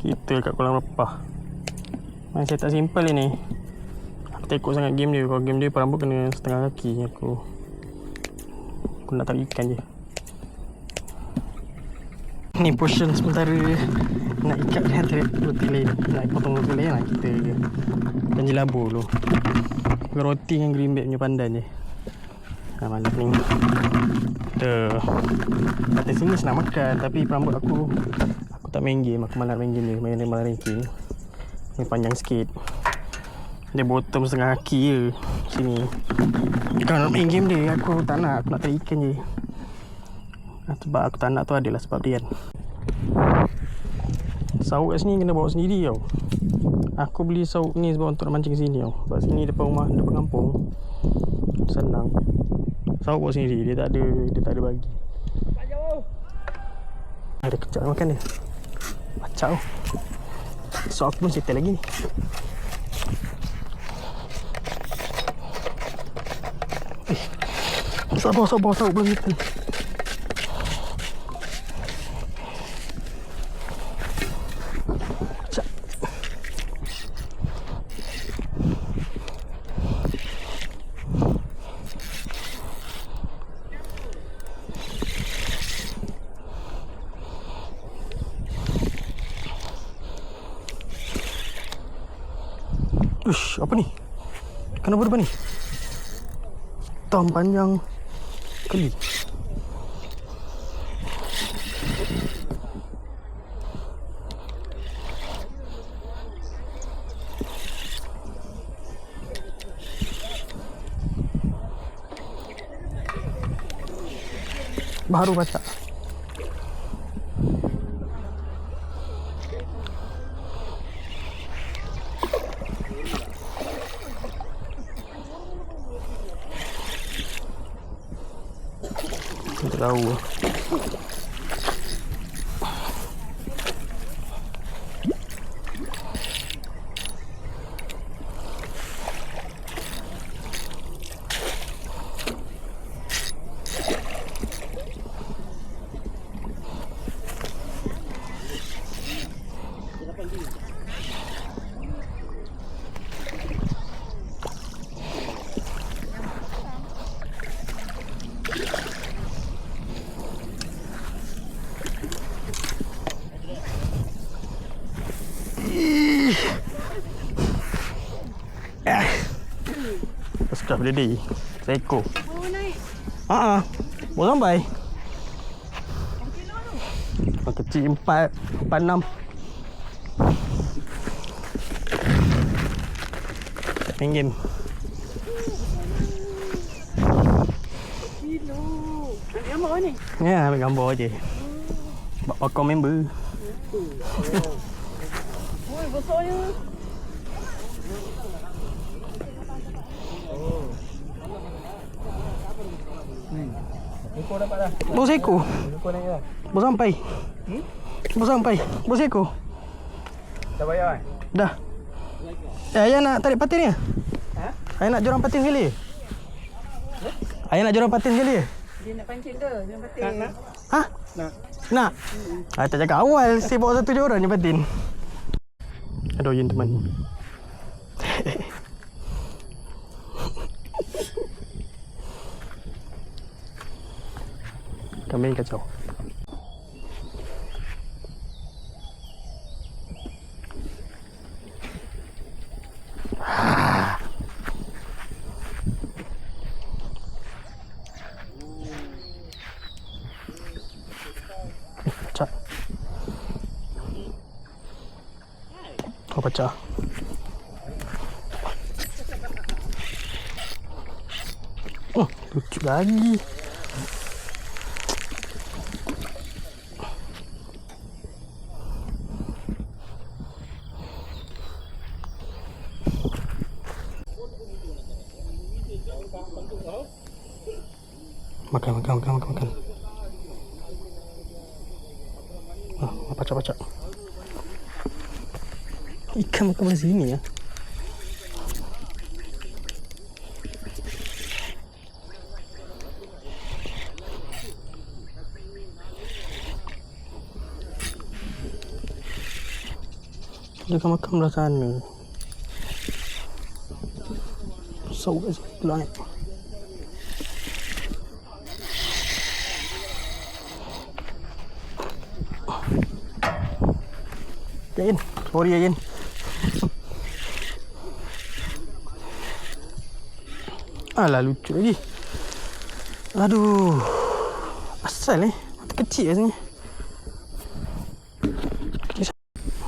Kita kat kolam lepah. Main saya tak simple ni. Aku tekuk sangat game dia. Kalau game dia perambut kena setengah kaki. Aku nak tarik ikan je. Ni portion sementara nak ikat dengan roti lain. Nak potong roti lain lah kita dan jelabur dulu. Roti dengan green bag punya pandan je. Malam ni kat sini senang makan. Tapi perambut aku tak main game. Aku malas main game je. Main ranking ni panjang sikit. Dia bottom setengah kaki je sini. Kalau nak main game dia, aku tak nak. Aku nak tarik ikan je. Sebab aku tak nak tu adalah sebab dia kan. Sauk kat sini kena bawa sendiri tau. Aku beli sauk ni sebab untuk nak mancing sini tau. Sebab sini depan rumah, depan kampung, senang. Sauk bawa sendiri. Dia tak ada bagi. Ada kejap makan dia. Macam tau. So aku pun settle lagi ni. Sabar sauk belum settle. Ush, apa ni? Kenapa depan ni? Hitam panjang keli. Baru baca. Tak tahu. Sekejap bila dia seekor. Bawa naik? Bawa sampai. Kecil 4, 6. Main game. Kilo. Ambil gambar ni? Ya, ambil gambar je. Buat pakar member. Oi, besarnya. Ekor dapat dah. Bawa seekor. Ekor naik dah. Bawa sampai. Bawa sampai. Bawa seekor. Dah bayar kan? Dah. Ayah nak tarik patin ni? Ha? Ayah nak jorang patin sekali? Ayah nak jorang patin sekali? Dia nak pancing ke? Dia nak pating. Nak. Ha? Nak? Tak cakap awal. Saya bawa satu jorang je patin. Aduh, Yin teman. Kambing kacau. Pecah. Oh, pecah. Oh, lucu lagi. Makan. Pacak. Ikan makan kat sini ya. Dia akan makan belah sana. Besar kat sini pula ni. Yen, sorry ya Yen. Alah lucu lagi. Aduh. Asal mata kecil kat sini.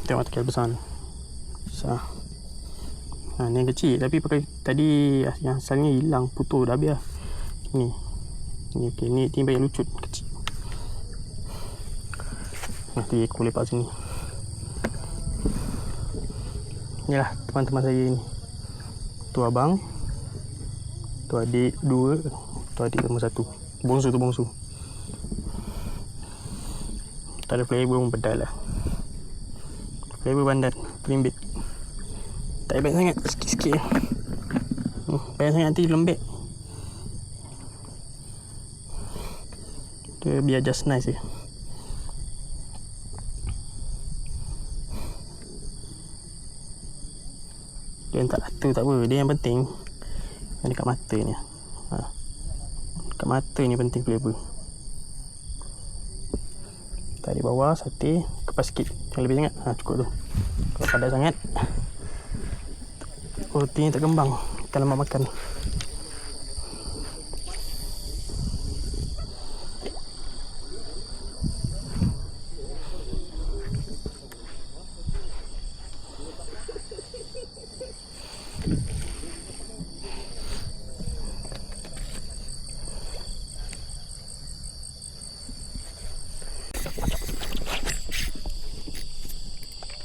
Tengok mata kecil besar ni. Besar. Ni yang kecil tapi pakai tadi yang asalnya hilang, putus dah habis lah. Ni okey, ni banyak lucut kecil. Nanti aku lepak sini. Inilah teman-teman saya ni. Tu abang, tu adik 2, tu adik nombor 1. Bongsu tu bongsu. Tak ada flavor pun pedal lah. Flavor bandar, pelimbit. Tak hebat sangat, sikit-sikit. Banyak sangat nanti lembek. Dia biar just nice je. Dia yang tak rata tak apa. Dia yang penting yang dekat mata ni. Dekat mata ni penting flavor. Tarik bawah, sate, kepas sikit. Yang lebih sangat, cukup tu. Kalau padat sangat, roti ni tak kembang. Kalau mak makan.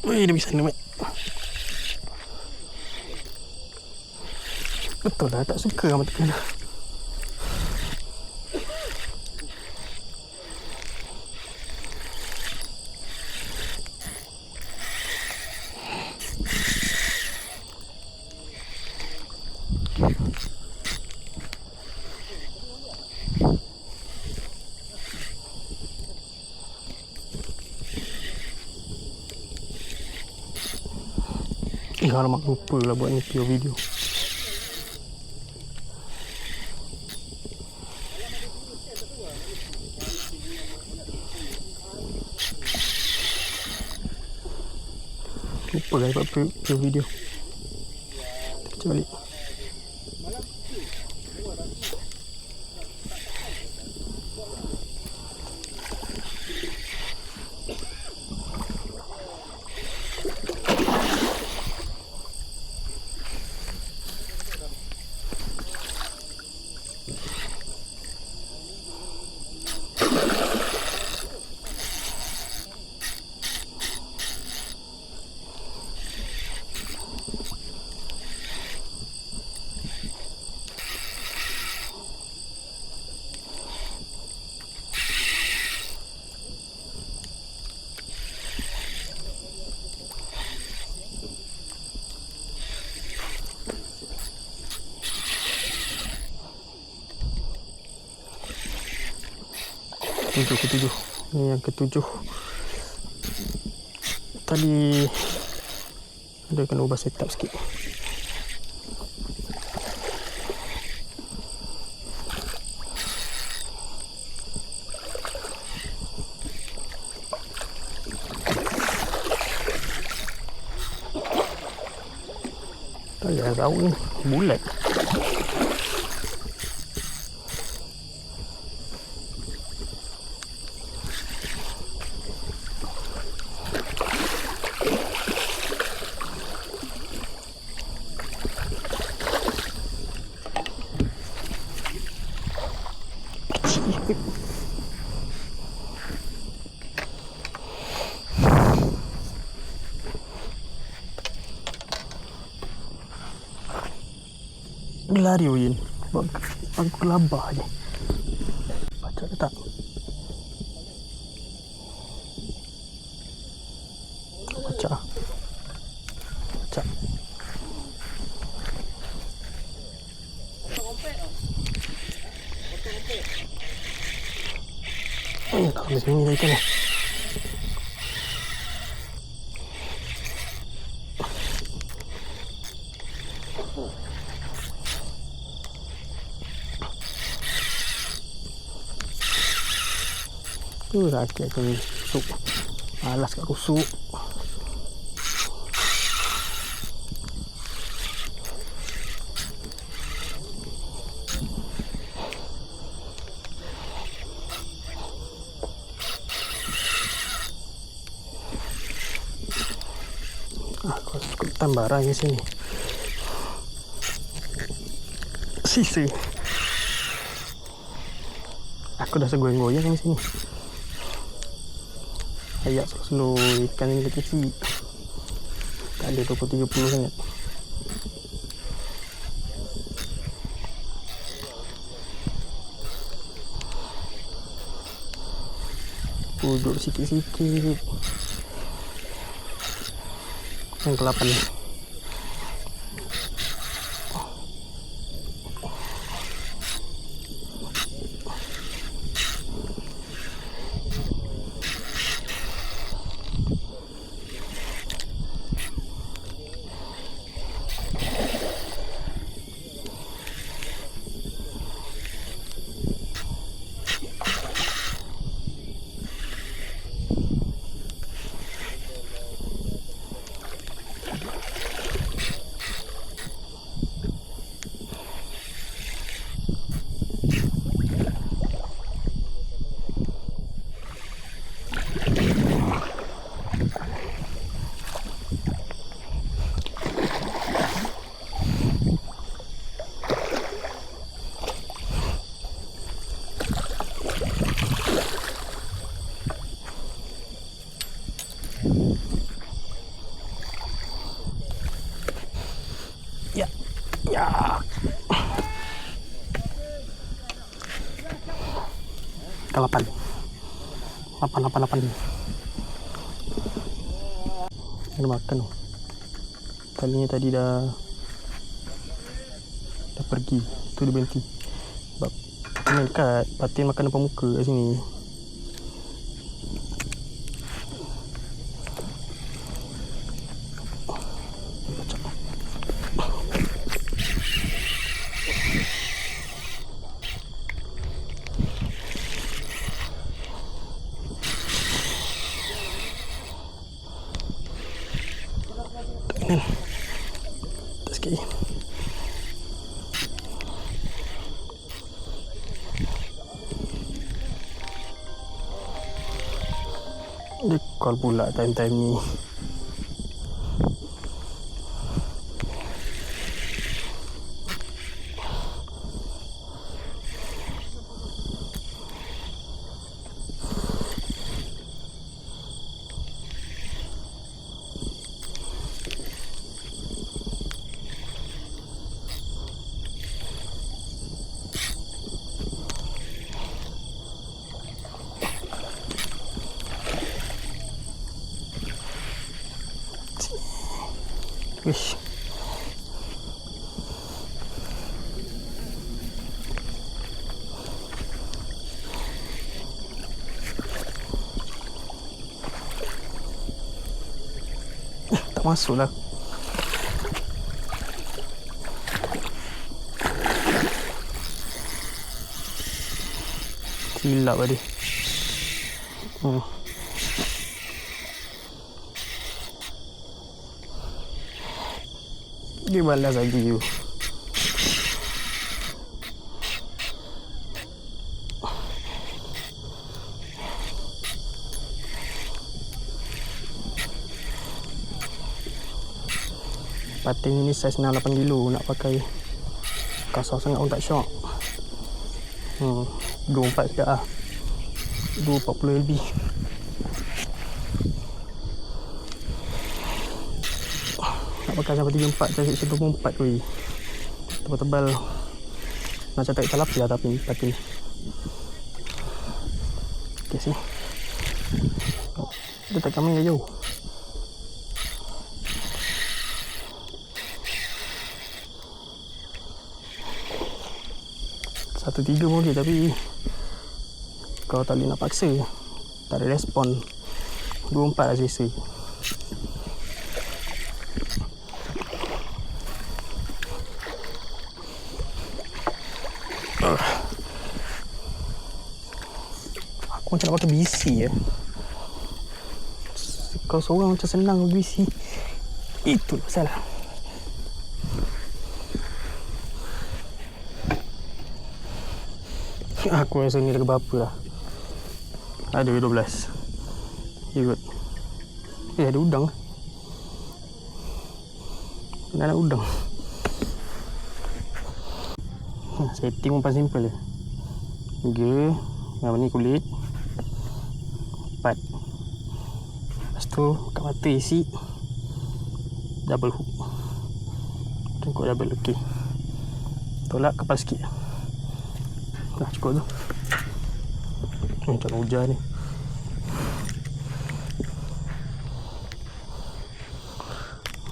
Weh, dia bisa ni, Mat. Betul lah, tak suka sama tekan. Alamak, lupa lah buat ni video. Lupa lah buat video. Kita balik. Ketujuh. Ini yang ketujuh. Tadi dia kena ubah setup sikit. Tadi yang tahu ni bulat. Dia lari Win. Aku kelabah je. Baca ke tak? Baca. Baca. Tak boleh sini lagi kan. Sakit aku ni. Rusuk. Malas kat rusuk. Aku cukup tambaran di sini. Sisa. Aku dah segoyang-goyang di sini. Ayak slow ikan ni kecil. Tak ada 20-30 sangat. Duduk sikit-sikit. Yang ke-8 ni. Ya. Ke-8. 8. Ada makan tu. Kalinya tadi dah pergi. Tu dia berhenti. Sebab main kat patin makan depan muka kat sini. Tak sikit. Dia call pula time-time ni. Wish. Tak masuk lah. Silap tadi. Dia balas lagi you. Patin ini saiz 68 kilo nak pakai. Kasar sangat pun tak syok. 24 sekejap lah. 240 lebih. Nak pakai sampai 34 cari 24 weh. Tebal-tebal. Macam tak kita lapis lah tapi patin. Okay sini. Dia tak kami jauh. Satu 3 boleh tapi kalau tak boleh nak paksa, tak ada respon. 24 lah selesa. Aku macam nak pakai BC ya. Kalau seorang macam senang pakai BC. Itu masalah. Aku rasa ni dah berapa lah. Ada 12. Ya kot. Ada udang. Nak udang. Setting pun paling simple je. 3. Yang ni kulit. 4. Lepas tu kat mata isi double hook. Tengok double. Okey. Tolak kepala sikit. Dah cukup tu. Macam hujan ni.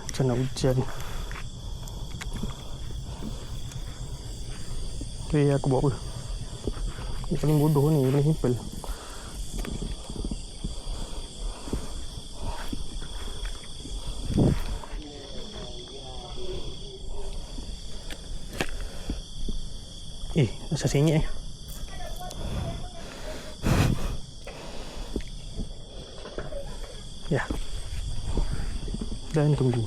Macam nak hujan. Okay, aku buat apa? Ni paling bodoh ni, paling simple. Asal sengit ya. Dan tunggu.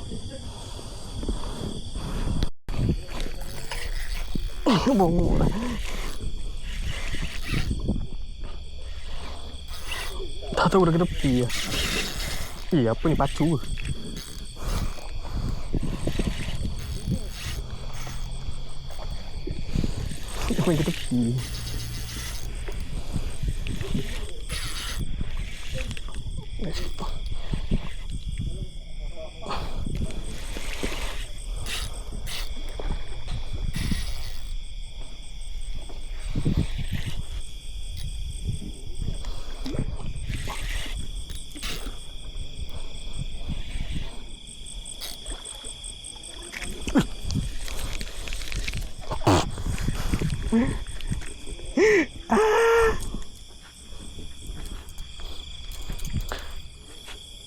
Bongok. Tak tahu dah ke tepi ya. Apa ni pacu ke? Main ke tepi.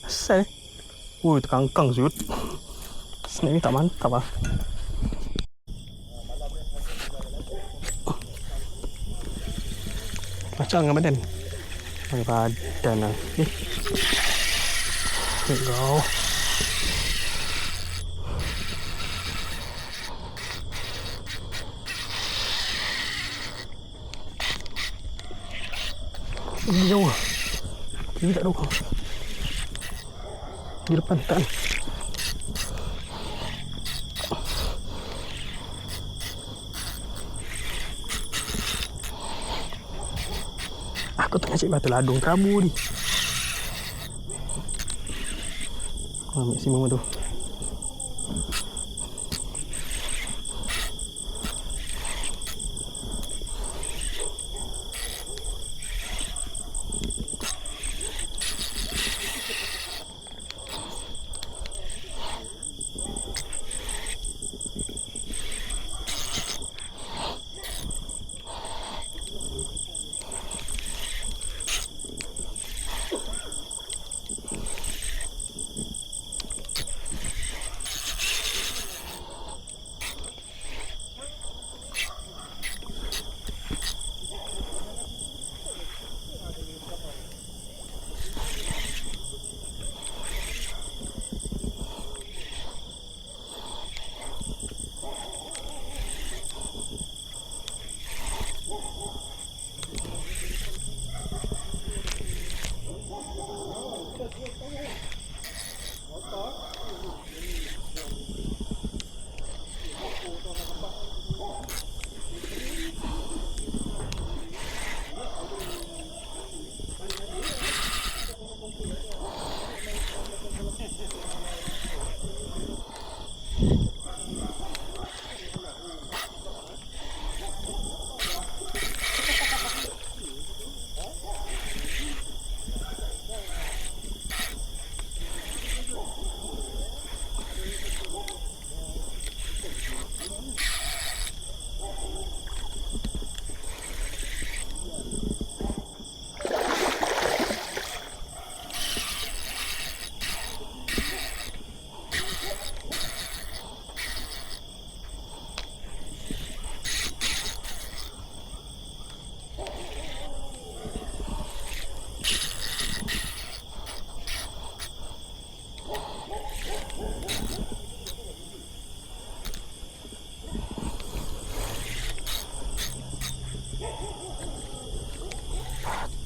Asal terkangkang sud. Snack ni tak mantap lah. Macam dengan badan. Dengan badan lah. Kau. Ini jauh. Ini tak tahu. Di depan tak. Aku tengah cek batu ladung kerabu ni. Maksimum tu.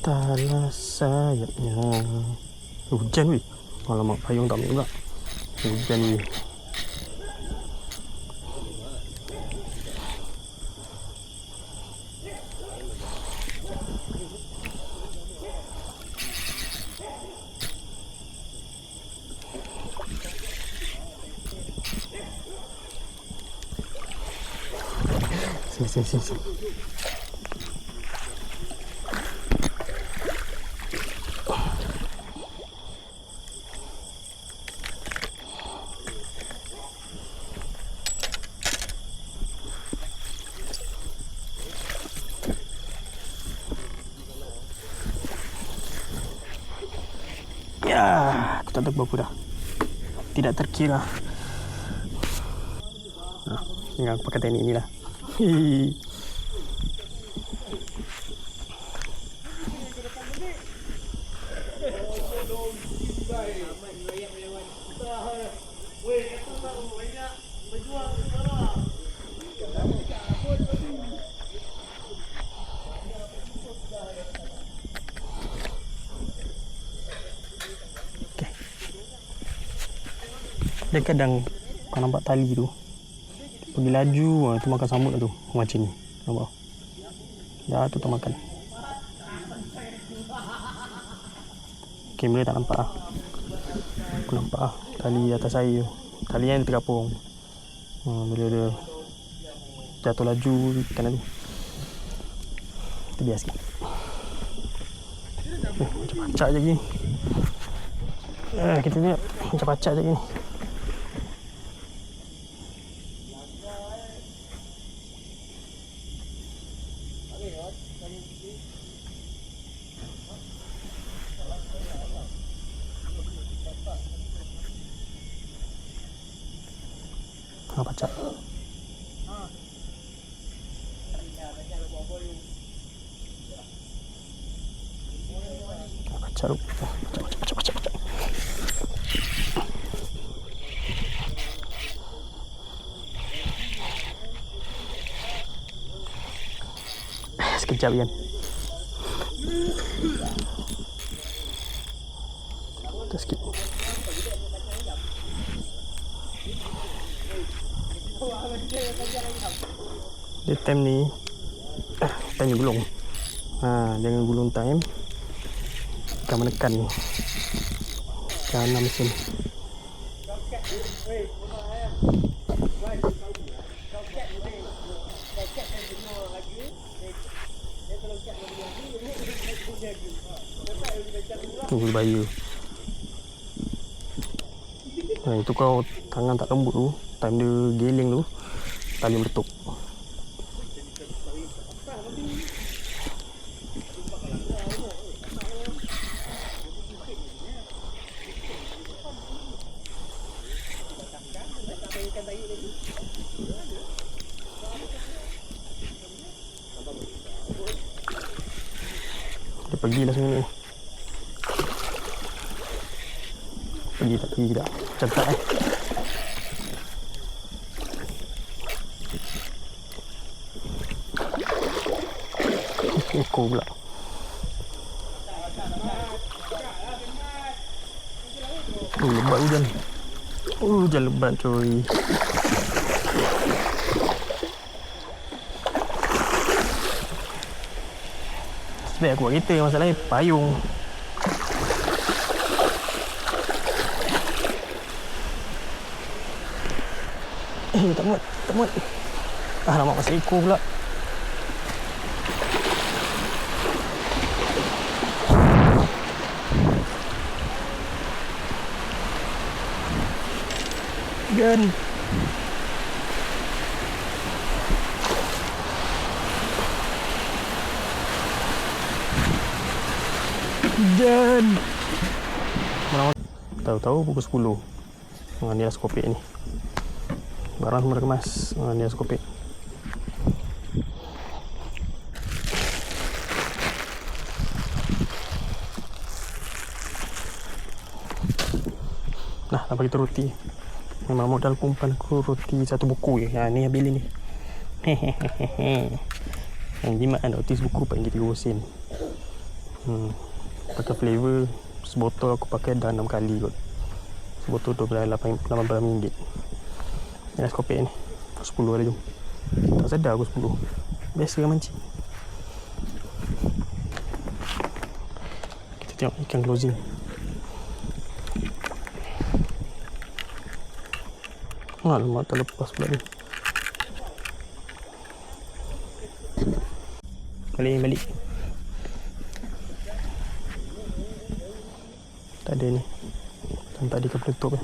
Patahlah sayapnya. Hujan weh. Alamak, payung tak ambil pula. Hujan weh. Sini. Ya, aku tak tahu berapa dah. Tidak terkira. Nah, tinggal aku pakai teknik ni lah. Hihi. Dia kadang kau nampak tali tu pergi laju, tu makan sambut tu macam ni, nampak? Dah tu tak makan. Kamera tak nampak lah. Aku nampak lah tali atas air tu. Tali yang dia terkapung. Bila dia jatuh laju ikan tu. Kita biar sikit. Macam pacak je gini. Kita lihat macam pacak je gini. Pacak. Pacak lu. Pacak. Sekejap Ian. Terus sikit. Dia time ni time ni gulung. Jangan gulung time. Akan menekan ni kanan mesin. Tunggu bahaya. Itu kau tangan tak lembut tu, time dia geling tu tali meletup. Dia pergilah sini. Pergi tak? Macam tak ekor pula. Lebat hujan. Hujan lebat coy. Sebab aku buat kereta, masalahnya payung. Tak muat. Alamak, masih ekor pula. Gan. Dan tahu-tahu pukul 10. Dia skopik ni. Barang semua dah kemas. Dia skopik. Nah, nampak kita roti. Memang modal kumpulan aku roti satu buku je. Ni habis ni. Hehehe. Yang jimat kan roti sebuku paling 30 sen. Pakai flavor. Sebotol aku pakai dah 6 kali kot. Sebotol tu berapa RM18. Ni nasi kopi ni 10 ada jom. Tak sedar aku 10. Biasa kan mancing. Kita tengok ikan closing. Alamak, terlepas pula ni. Balik. Tak ada ni. Macam tadi kau tutup